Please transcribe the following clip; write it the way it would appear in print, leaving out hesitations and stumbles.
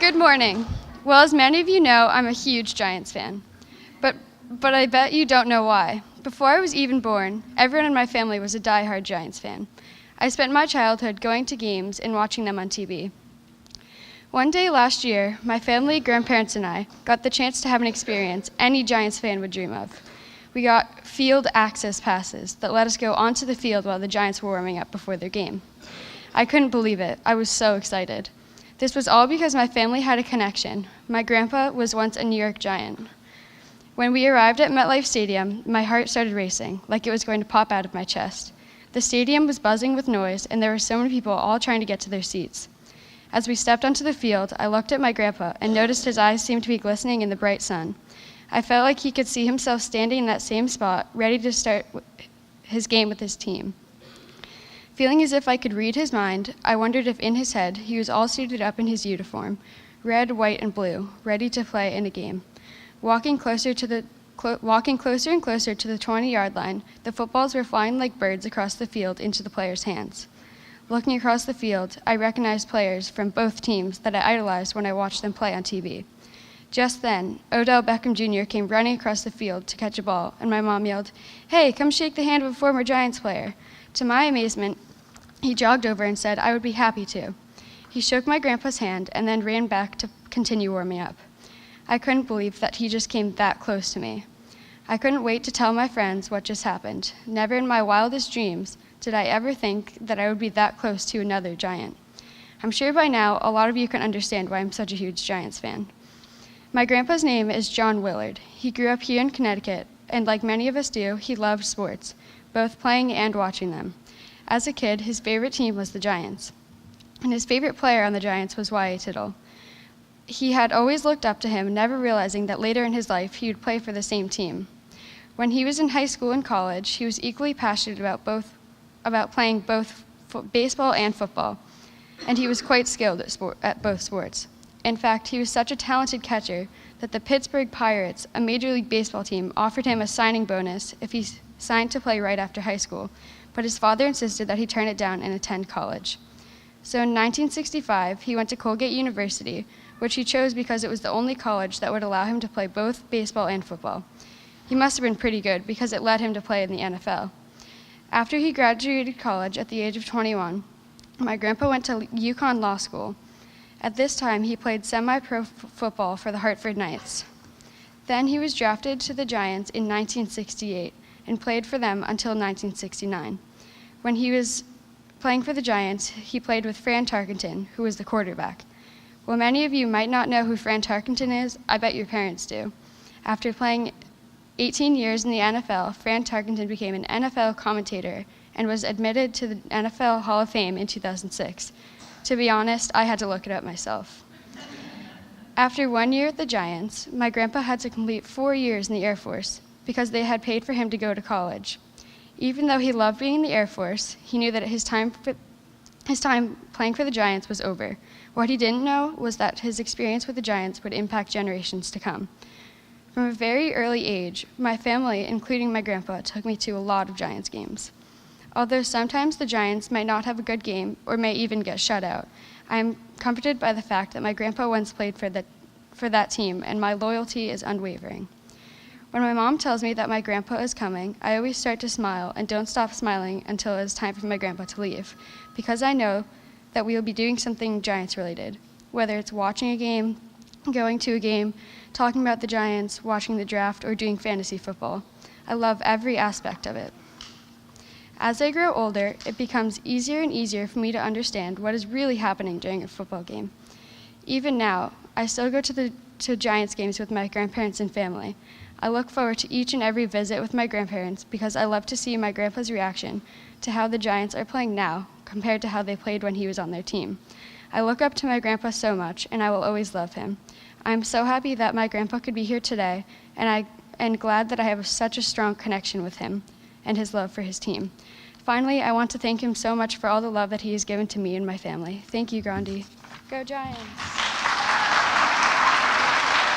Good morning. Well, as many of you know, I'm a huge Giants fan. But I bet you don't know why. Before I was even born, everyone in my family was a diehard Giants fan. I spent my childhood going to games and watching them on TV. One day last year, my family, grandparents, and I got the chance to have an experience any Giants fan would dream of. We got field access passes that let us go onto the field while the Giants were warming up before their game. I couldn't believe it. I was so excited. This was all because my family had a connection. My grandpa was once a New York Giant. When we arrived at MetLife Stadium, my heart started racing, like it was going to pop out of my chest. The stadium was buzzing with noise, and there were so many people all trying to get to their seats. As we stepped onto the field, I looked at my grandpa and noticed his eyes seemed to be glistening in the bright sun. I felt like he could see himself standing in that same spot, ready to start his game with his team. Feeling as if I could read his mind, I wondered if in his head he was all suited up in his uniform, red, white, and blue, ready to play in a game. Walking closer and closer to the 20-yard line, the footballs were flying like birds across the field into the players' hands. Looking across the field, I recognized players from both teams that I idolized when I watched them play on TV. Just then, Odell Beckham Jr. came running across the field to catch a ball, and my mom yelled, "Hey, come shake the hand of a former Giants player." To my amazement, he jogged over and said I would be happy to. He shook my grandpa's hand and then ran back to continue warming up. I couldn't believe that he just came that close to me. I couldn't wait to tell my friends what just happened. Never in my wildest dreams did I ever think that I would be that close to another Giant. I'm sure by now a lot of you can understand why I'm such a huge Giants fan. My grandpa's name is John Willard. He grew up here in Connecticut, and like many of us do, he loved sports, both playing and watching them. As a kid, his favorite team was the Giants, and his favorite player on the Giants was Y.A. Tittle. He had always looked up to him, never realizing that later in his life he would play for the same team. When he was in high school and college, he was equally passionate about playing both baseball and football, and he was quite skilled at both sports. In fact, he was such a talented catcher that the Pittsburgh Pirates, a Major League Baseball team, offered him a signing bonus if he signed to play right after high school, but his father insisted that he turn it down and attend college. So in 1965, he went to Colgate University, which he chose because it was the only college that would allow him to play both baseball and football. He must have been pretty good because it led him to play in the NFL. After he graduated college at the age of 21, my grandpa went to UConn Law School. At this time, he played semi-pro football for the Hartford Knights. Then he was drafted to the Giants in 1968 and played for them until 1969. When he was playing for the Giants, he played with Fran Tarkenton, who was the quarterback. While many of you might not know who Fran Tarkenton is, I bet your parents do. After playing 18 years in the NFL, Fran Tarkenton became an NFL commentator and was admitted to the NFL Hall of Fame in 2006. To be honest, I had to look it up myself. After 1 year at the Giants, my grandpa had to complete 4 years in the Air Force because they had paid for him to go to college. Even though he loved being in the Air Force, he knew that his time playing for the Giants was over. What he didn't know was that his experience with the Giants would impact generations to come. From a very early age, my family, including my grandpa, took me to a lot of Giants games. Although sometimes the Giants might not have a good game or may even get shut out, I am comforted by the fact that my grandpa once played for that team, and my loyalty is unwavering. When my mom tells me that my grandpa is coming, I always start to smile and don't stop smiling until it is time for my grandpa to leave, because I know that we will be doing something Giants-related, whether it's watching a game, going to a game, talking about the Giants, watching the draft, or doing fantasy football. I love every aspect of it. As I grow older, it becomes easier and easier for me to understand what is really happening during a football game. Even now, I still go to Giants games with my grandparents and family. I look forward to each and every visit with my grandparents because I love to see my grandpa's reaction to how the Giants are playing now compared to how they played when he was on their team. I look up to my grandpa so much, and I will always love him. I'm so happy that my grandpa could be here today, and I'm glad that I have such a strong connection with him and his love for his team. Finally, I want to thank him so much for all the love that he has given to me and my family. Thank you, Gandhi. Go Giants!